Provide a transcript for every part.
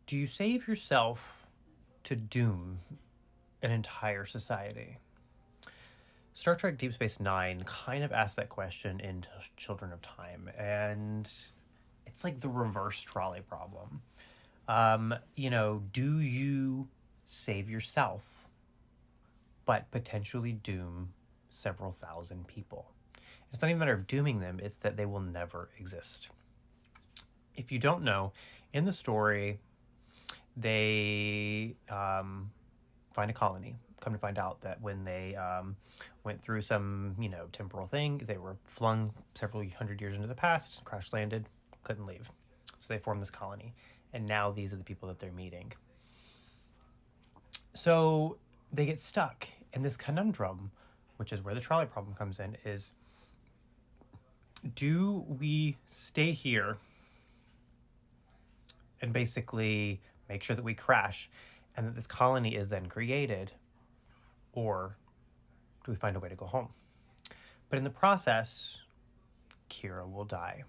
Do you save yourself to doom an entire society? Star Trek Deep Space Nine kind of asked that question in Children of Time, and it's like the reverse trolley problem. Do you save yourself, but potentially doom several thousand people? It's not even a matter of dooming them, it's that they will never exist. If you don't know, in the story, they find a colony. Come to find out that when they went through some, temporal thing, they were flung several hundred years into the past, crash landed, couldn't leave. So they formed this colony. And now these are the people that they're meeting. So they get stuck in this conundrum, which is where the trolley problem comes in, is do we stay here and basically make sure that we crash and that this colony is then created, or do we find a way to go home? But in the process, Kira will die.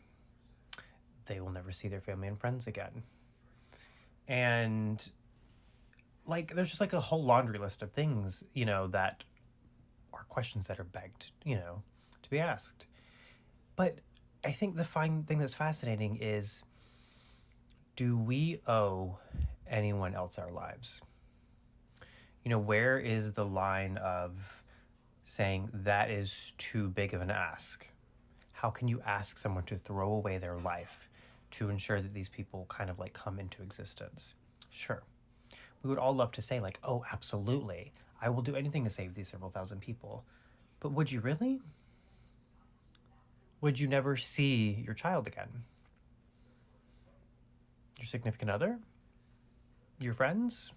They will never see their family and friends again. And there's just a whole laundry list of things, that are questions that are begged, to be asked. But I think the fine thing that's fascinating is, do we owe anyone else our lives? Where is the line of saying that is too big of an ask? How can you ask someone to throw away their life to ensure that these people kind of come into existence? Sure. We would all love to say oh, absolutely. I will do anything to save these several thousand people. But would you really? Would you never see your child again? Your significant other? Your friends?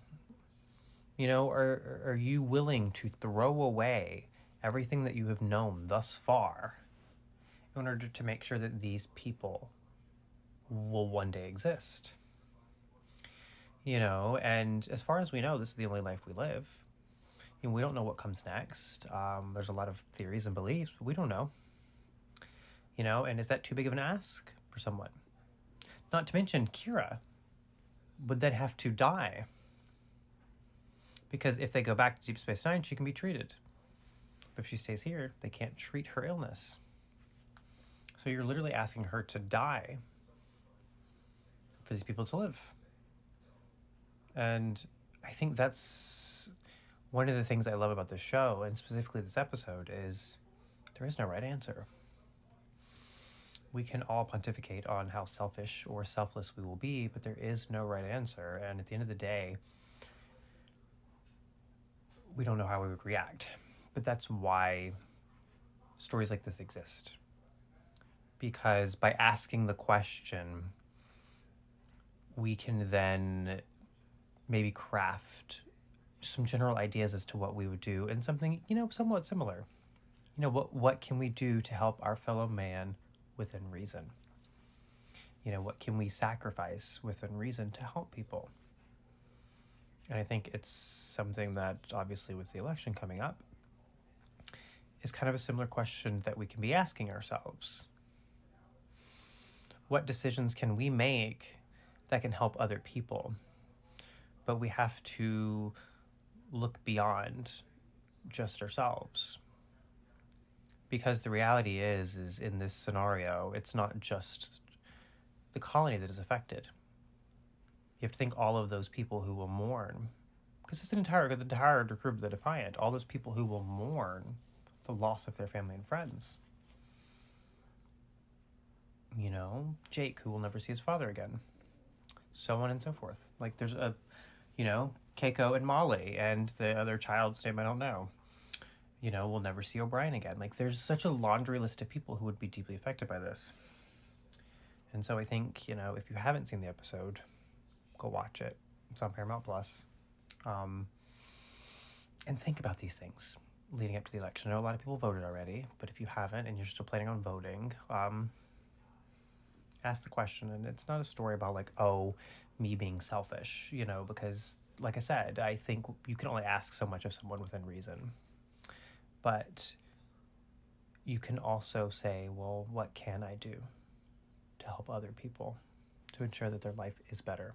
Are you willing to throw away everything that you have known thus far in order to make sure that these people will one day exist? And as far as we know, this is the only life we live. We don't know what comes next. There's a lot of theories and beliefs, but we don't know. And is that too big of an ask for someone? Not to mention Kira would then have to die. Because if they go back to Deep Space Nine, she can be treated. But if she stays here, they can't treat her illness. So you're literally asking her to die for these people to live. And I think that's one of the things I love about this show, and specifically this episode, is there is no right answer. We can all pontificate on how selfish or selfless we will be, but there is no right answer. And at the end of the day, we don't know how we would react. But that's why stories like this exist. Because by asking the question, we can then maybe craft some general ideas as to what we would do, and something, somewhat similar. What can we do to help our fellow man within reason? What can we sacrifice within reason to help people? And I think it's something that, obviously, with the election coming up, is kind of a similar question that we can be asking ourselves. What decisions can we make that can help other people? But we have to look beyond just ourselves. Because the reality is in this scenario, it's not just the colony that is affected. You have to think all of those people who will mourn, because it's the entire crew of the Defiant, all those people who will mourn the loss of their family and friends. Jake, who will never see his father again. So on and so forth. There's Keiko and Molly, and the other child's name I don't know. We'll never see O'Brien again. There's such a laundry list of people who would be deeply affected by this. And so I think, if you haven't seen the episode, go watch it. It's on Paramount Plus. And think about these things leading up to the election. I know a lot of people voted already, but if you haven't and you're still planning on voting, ask the question. And it's not a story about me being selfish, because like I said, I think you can only ask so much of someone within reason. But you can also say, well, what can I do to help other people to ensure that their life is better?